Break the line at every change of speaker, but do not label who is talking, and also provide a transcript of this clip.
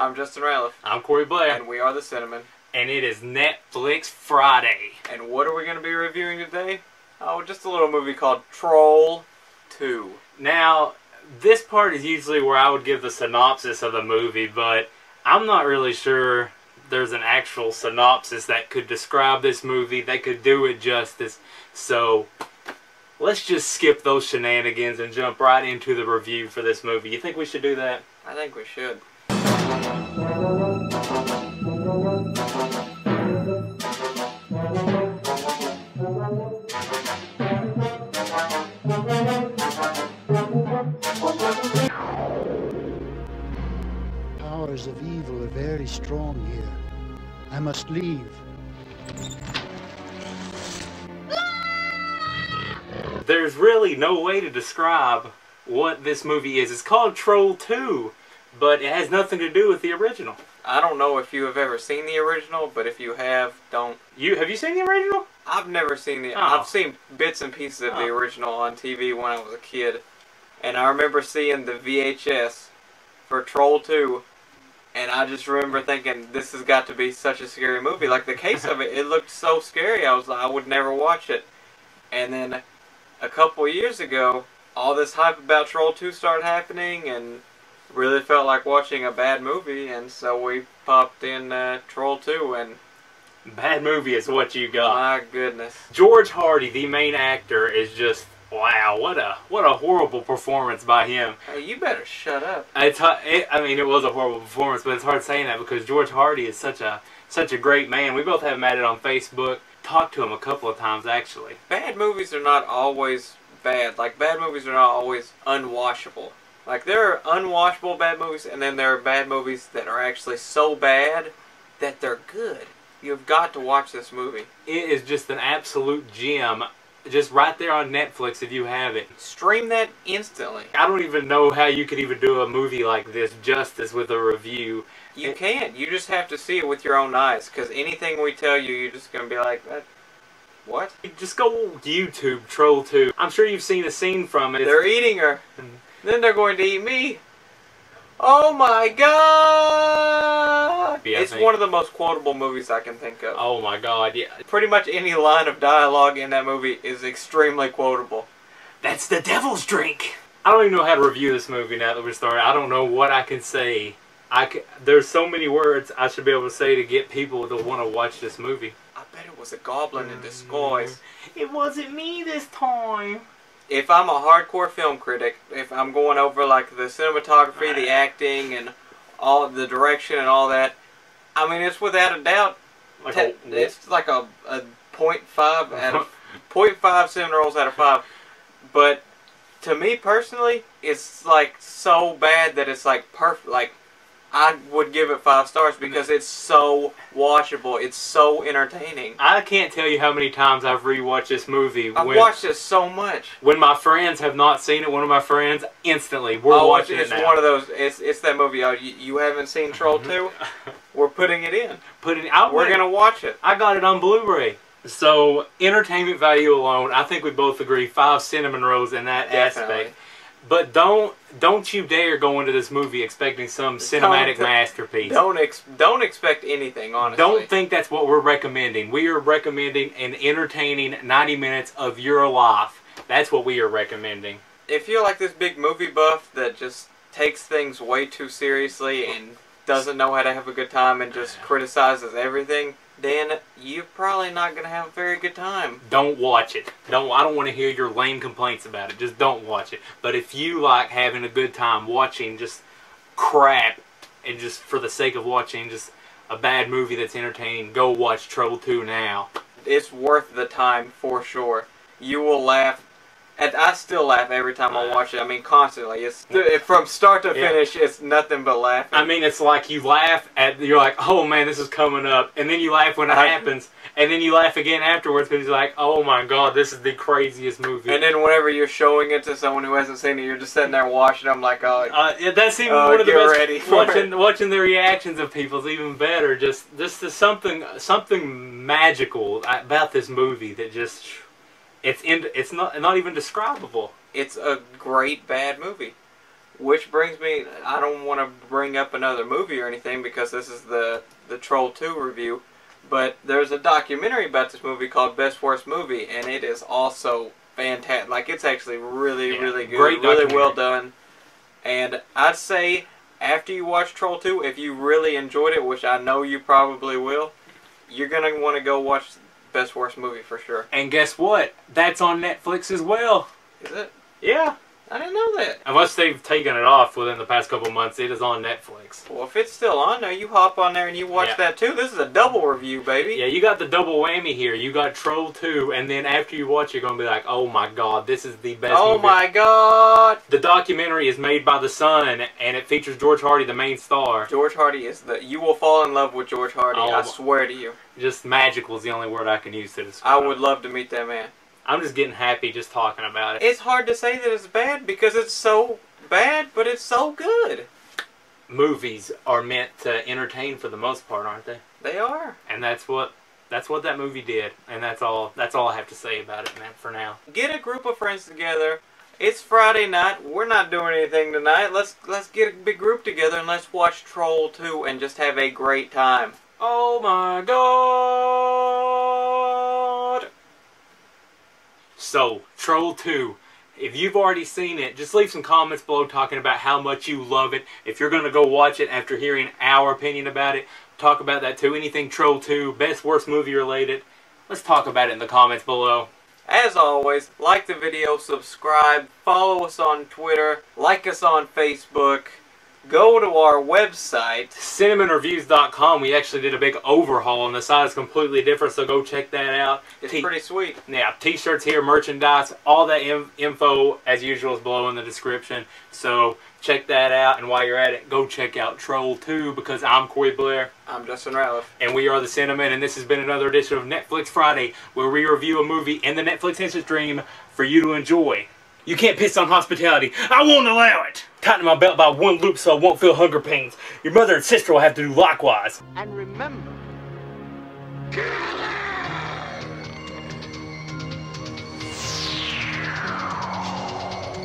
I'm Justin Ralph.
I'm Corey Blair.
And we are the Cinnamon.
And it is Netflix Friday.
And what are we going to be reviewing today? Oh, just a little movie called Troll 2.
Now, this part is usually where I would give the synopsis of the movie, but I'm not really sure there's an actual synopsis that could describe this movie, that could do it justice. So, let's just skip those shenanigans and jump right into the review for this movie. You think we should do that?
I think we should.
Powers of evil are very strong here. I must leave.
There's really no way to describe what this movie is. It's called Troll 2, but it has nothing to do with the original.
I don't know if you have ever seen the original, but if you have, don't.
Have you seen the original?
I've never seen the...
Oh.
I've seen bits and pieces of the original on TV when I was a kid. And I remember seeing the VHS for Troll 2, and I just remember thinking, this has got to be such a scary movie. Like, the case of it, it looked so scary, I was like, I would never watch it. And then, a couple years ago, all this hype about Troll 2 started happening, and really felt like watching a bad movie, and so we popped in Troll 2, and...
Bad movie is what you got.
My goodness.
George Hardy, the main actor, is just... Wow, what a horrible performance by him.
Hey, you better shut up.
I mean, it was a horrible performance, but it's hard saying that because George Hardy is such a great man. We both have him at it on Facebook. Talked to him a couple of times, actually.
Bad movies are not always bad. Like, bad movies are not always unwatchable. Like, there are unwatchable bad movies, and then there are bad movies that are actually so bad that they're good. You've got to watch this movie.
It is just an absolute gem. Just right there on Netflix if you have it.
Stream that instantly.
I don't even know how you could even do a movie like this justice with a review.
You can't. You just have to see it with your own eyes. Because anything we tell you, you're just going to be like, what?
Just go YouTube, Troll 2. I'm sure you've seen a scene from it.
They're eating her. Then they're going to eat me. Oh my god!
Yeah,
it's one of the most quotable movies I can think of.
Oh my god, yeah.
Pretty much any line of dialogue in that movie is extremely quotable.
That's the devil's drink! I don't even know how to review this movie now that we're starting. I don't know what I can say. There's so many words I should be able to say to get people to want to watch this movie.
I bet it was a goblin in disguise.
It wasn't me this time.
If I'm a hardcore film critic, if I'm going over like the cinematography, the acting, and all the direction and all that, I mean, it's without a doubt, it's like a 0.5 out of 0.5 cinnamon rolls out of 5. But to me personally, it's like so bad that it's like perfect. Like, I would give it 5 stars because it's so watchable. It's so entertaining.
I can't tell you how many times I've rewatched this movie.
I've watched it so much.
When my friends have not seen it, one of my friends, instantly, we're watching it now.
It's one of those, it's that movie, you haven't seen Troll 2? We're putting it in. We're going to watch it.
I got it on Blu-ray. So, entertainment value alone, I think we both agree, 5 cinnamon rolls in that aspect. But don't you dare go into this movie expecting some cinematic masterpiece.
Don't expect anything, honestly.
Don't think that's what we're recommending. We are recommending an entertaining 90 minutes of your life. That's what we are recommending.
If you're like this big movie buff that just takes things way too seriously and doesn't know how to have a good time and just criticizes everything, then you're probably not going to have a very good time.
Don't watch it. I don't want to hear your lame complaints about it. Just don't watch it. But if you like having a good time watching just crap and just for the sake of watching just a bad movie that's entertaining, go watch Troll 2 now.
It's worth the time for sure. You will laugh. And I still laugh every time I watch it. I mean, constantly. It's from start to finish. It's nothing but laughing.
I mean, it's like you laugh at you're like, oh man, this is coming up, and then you laugh when it happens, and then you laugh again afterwards because you're like, oh my god, this is the craziest movie.
And then whenever you're showing it to someone who hasn't seen it, you're just sitting there watching. I'm like, oh,
that's even one of the best.
Ready for
watching the reactions of people is even better. Just something magical about this movie that just. It's not even describable.
It's a great bad movie. Which brings me, I don't want to bring up another movie or anything because this is the Troll 2 review, but there's a documentary about this movie called Best Worst Movie, and it is also fantastic. Like, it's actually really, really good.
Great
really well done. And I'd say, after you watch Troll 2, if you really enjoyed it, which I know you probably will, you're going to want to go watch Best Worst Movie for sure.
And guess what? That's on Netflix as well.
Is it?
Yeah.
I didn't know that.
Unless they've taken it off within the past couple months, it is on Netflix.
Well, if it's still on there, you hop on there and you watch that too. This is a double review, baby.
Yeah, you got the double whammy here. You got Troll 2, and then after you watch, you're going to be like, oh my god, this is the best movie.
Oh my god!
The documentary is made by The Sun, and it features George Hardy, the main star.
George Hardy is you will fall in love with George Hardy, I swear to you.
Just magical is the only word I can use to describe.
I would love to meet that man.
I'm just getting happy just talking about it.
It's hard to say that it's bad because it's so bad, but it's so good.
Movies are meant to entertain for the most part, aren't they?
They are.
And that's what that movie did, and that's all I have to say about it, man, for now.
Get a group of friends together. It's Friday night. We're not doing anything tonight. Let's get a big group together and let's watch Troll 2 and just have a great time.
Oh my god! So, Troll 2. If you've already seen it, just leave some comments below talking about how much you love it. If you're going to go watch it after hearing our opinion about it, talk about that too. Anything Troll 2, best, worst movie related, let's talk about it in the comments below.
As always, like the video, subscribe, follow us on Twitter, like us on Facebook. Go to our website,
CinemaReviews.com. We actually did a big overhaul, and the site is completely different, so go check that out.
It's pretty sweet.
Yeah, t-shirts here, merchandise, all that info, as usual, is below in the description. So check that out, and while you're at it, go check out Troll 2, because I'm Corey Blair.
I'm Justin Ratliff.
And we are the Cinemen, and this has been another edition of Netflix Friday, where we review a movie in the Netflix instant stream for you to enjoy. You can't piss on hospitality. I won't allow it. Tighten my belt by one loop so I won't feel hunger pains. Your mother and sister will have to do likewise.
And remember,